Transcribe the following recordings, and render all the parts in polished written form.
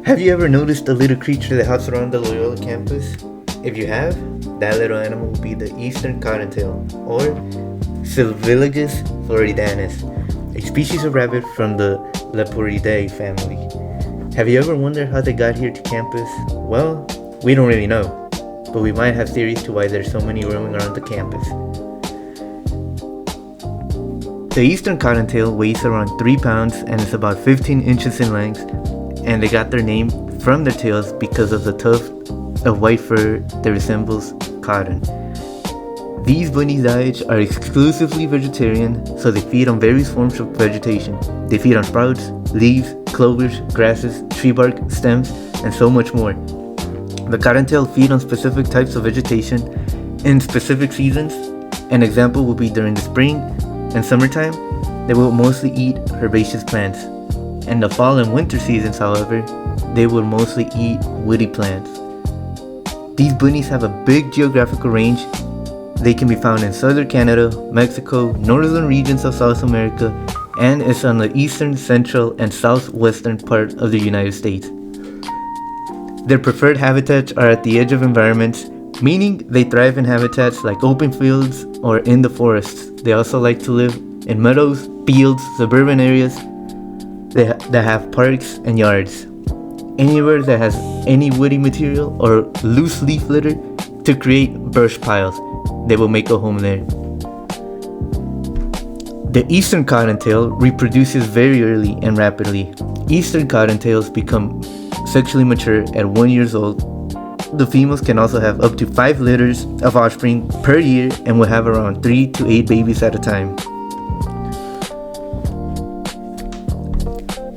Have you ever noticed the little creature that hops around the Loyola campus? If you have, that little animal will be the eastern cottontail, or Sylvilagus floridanus, a species of rabbit from the Leporidae family. Have you ever wondered how they got here to campus? Well, we don't really know, but we might have theories to why there's so many roaming around the campus. The eastern cottontail weighs around 3 pounds and is about 15 inches in length, and they got their name from their tails because of the tuft of white fur that resembles cotton. These bunny diets are exclusively vegetarian, so they feed on various forms of vegetation. They feed on sprouts, leaves, clovers, grasses, tree bark, stems, and so much more. The cottontail feed on specific types of vegetation in specific seasons. An example will be during the spring and summertime. They will mostly eat herbaceous plants. In the fall and winter seasons, however, they will mostly eat woody plants. These bunnies have a big geographical range. They can be found in southern Canada, Mexico, northern regions of South America, and is on the eastern, central, and southwestern part of the United States. Their preferred habitats are at the edge of environments, meaning they thrive in habitats like open fields or in the forests. They also like to live in meadows, fields, suburban areas that have parks and yards. Anywhere that has any woody material or loose leaf litter to create brush piles, they will make a home there. The eastern cottontail reproduces very early and rapidly. Eastern cottontails become sexually mature at 1 year old. The females can also have up to 5 litters of offspring per year and will have around 3 to 8 babies at a time.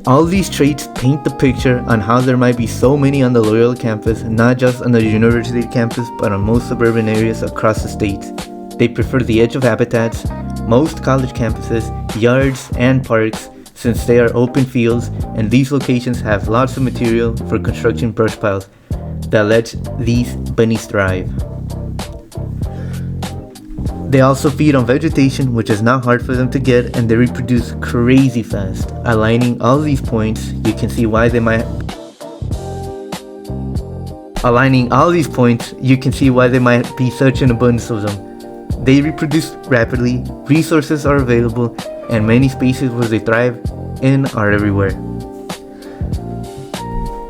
All these traits paint the picture on how there might be so many on the Loyola campus, not just on the university campus, but on most suburban areas across the states. They prefer the edge of habitats, most college campuses, yards, and parks, since they are open fields, and these locations have lots of material for construction brush piles that lets these bunnies thrive. They also feed on vegetation, which is not hard for them to get, and they reproduce crazy fast. Aligning all these points, you can see why they might be such an abundance of them. They reproduce rapidly, resources are available, and many species where they thrive in are everywhere.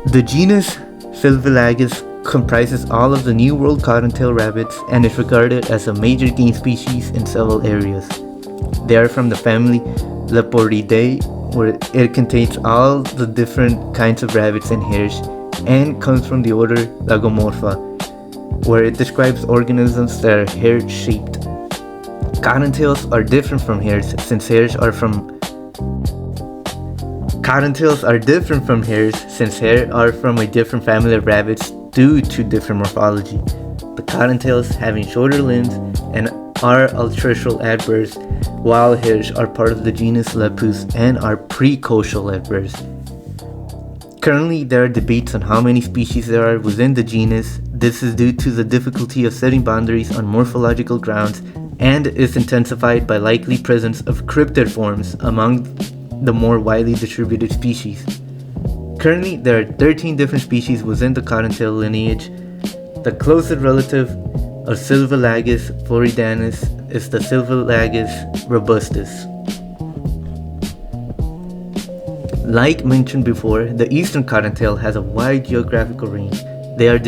The genus Sylvilagus comprises all of the New World cottontail rabbits and is regarded as a major game species in several areas. They are from the family Leporidae, where it contains all the different kinds of rabbits and hares, and comes from the order Lagomorpha, where it describes organisms that are hair-shaped. Cottontails are different from hares since hares are from a different family of rabbits due to different morphology. The cottontails having shorter limbs and are altricial at birth, while hares are part of the genus Lepus and are precocial at birth. Currently, there are debates on how many species there are within the genus. This is due to the difficulty of setting boundaries on morphological grounds and is intensified by likely presence of cryptid forms among the more widely distributed species. Currently, there are 13 different species within the cottontail lineage. The closest relative of Sylvilagus floridanus is the Sylvilagus robustus. Like mentioned before, the eastern cottontail has a wide geographical range. They are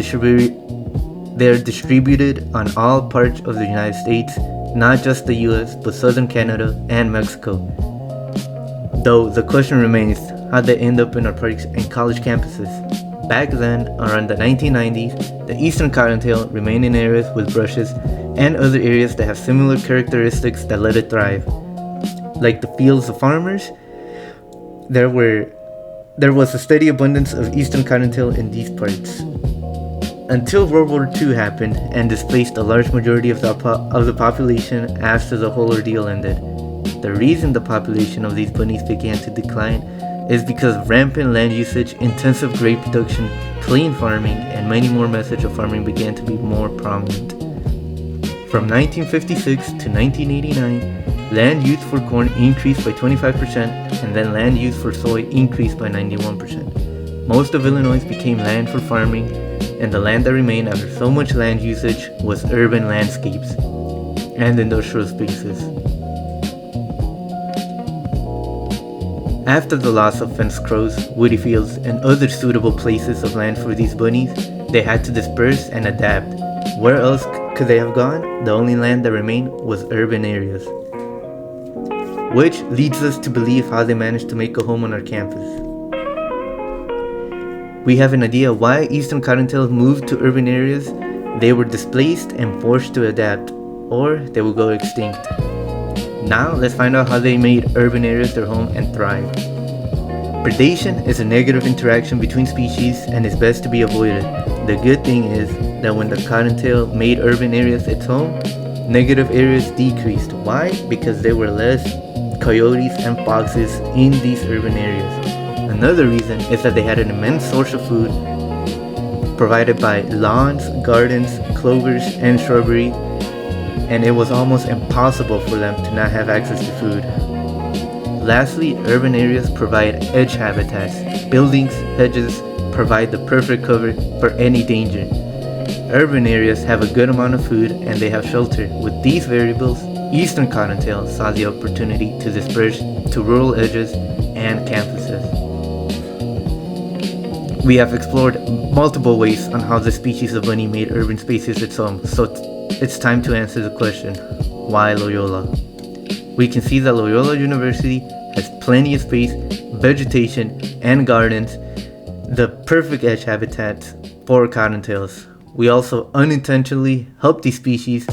distributed on all parts of the United States, not just the US, but southern Canada and Mexico. Though the question remains, how'd they end up in our parks and college campuses? Back then, around the 1990s, the eastern cottontail remained in areas with brushes and other areas that have similar characteristics that let it thrive. Like the fields of farmers, there was a steady abundance of eastern cottontail in these parts. Until World War II happened and displaced a large majority of the population after the whole ordeal ended. The reason the population of these bunnies began to decline is because of rampant land usage, intensive grape production, clean farming, and many more methods of farming began to be more prominent. From 1956 to 1989, land use for corn increased by 25%, and then land use for soy increased by 91%. most of Illinois became land for farming, and the land that remained after so much land usage was urban landscapes and industrial spaces. After the loss of fenced crows, woody fields, and other suitable places of land for these bunnies, they had to disperse and adapt. Where else could they have gone? The only land that remained was urban areas. Which leads us to believe how they managed to make a home on our campus. We have an idea why eastern cottontails moved to urban areas. They were displaced and forced to adapt, or they will go extinct. Now let's find out how they made urban areas their home and thrive. Predation is a negative interaction between species and is best to be avoided. The good thing is that when the cottontail made urban areas its home, negative areas decreased. Why? Because there were less coyotes and foxes in these urban areas. Another reason is that they had an immense source of food provided by lawns, gardens, clovers, and shrubbery, and it was almost impossible for them to not have access to food. Lastly, urban areas provide edge habitats. Buildings, hedges provide the perfect cover for any danger. Urban areas have a good amount of food and they have shelter. With these variables, eastern cottontail saw the opportunity to disperse to rural edges and campuses. We have explored multiple ways on how the species of bunny made urban spaces its home, so it's time to answer the question, why Loyola? We can see that Loyola University has plenty of space, vegetation, and gardens, the perfect edge habitats for cottontails. We also unintentionally help these species.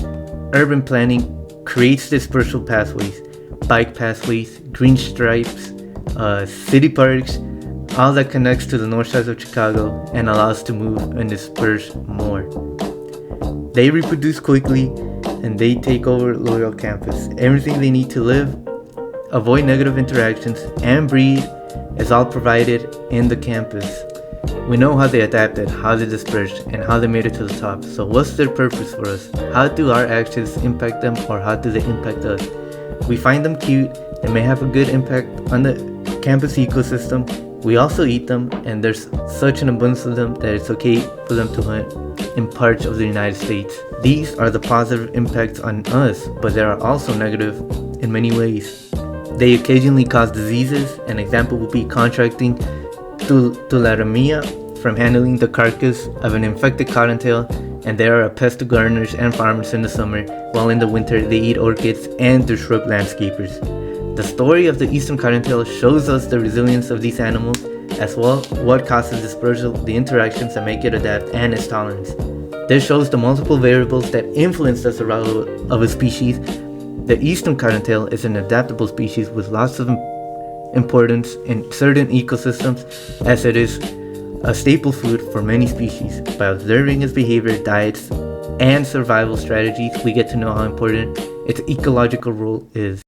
Urban planning creates dispersal pathways, bike pathways, green stripes, city parks, all that connects to the north side of Chicago and allows to move and disperse more. They reproduce quickly and they take over Loyola campus. Everything they need to live, avoid negative interactions, and breed is all provided in the campus. We know how they adapted, how they dispersed, and how they made it to the top. So what's their purpose for us? How do our actions impact them, or how do they impact us? We find them cute, they may have a good impact on the campus ecosystem. We also eat them, and there's such an abundance of them that it's okay for them to hunt in parts of the United States. These are the positive impacts on us, but there are also negative in many ways. They occasionally cause diseases. An example would be contracting tularemia from handling the carcass of an infected cottontail, and they are a pest to gardeners and farmers in the summer, while in the winter they eat orchids and disrupt landscapers. The story of the eastern cottontail shows us the resilience of these animals, as well what causes dispersal, the interactions that make it adapt, and its tolerance. This shows the multiple variables that influence the survival of a species. The eastern cottontail is an adaptable species with lots of importance in certain ecosystems, as it is a staple food for many species. By observing its behavior, diets, and survival strategies, we get to know how important its ecological role is.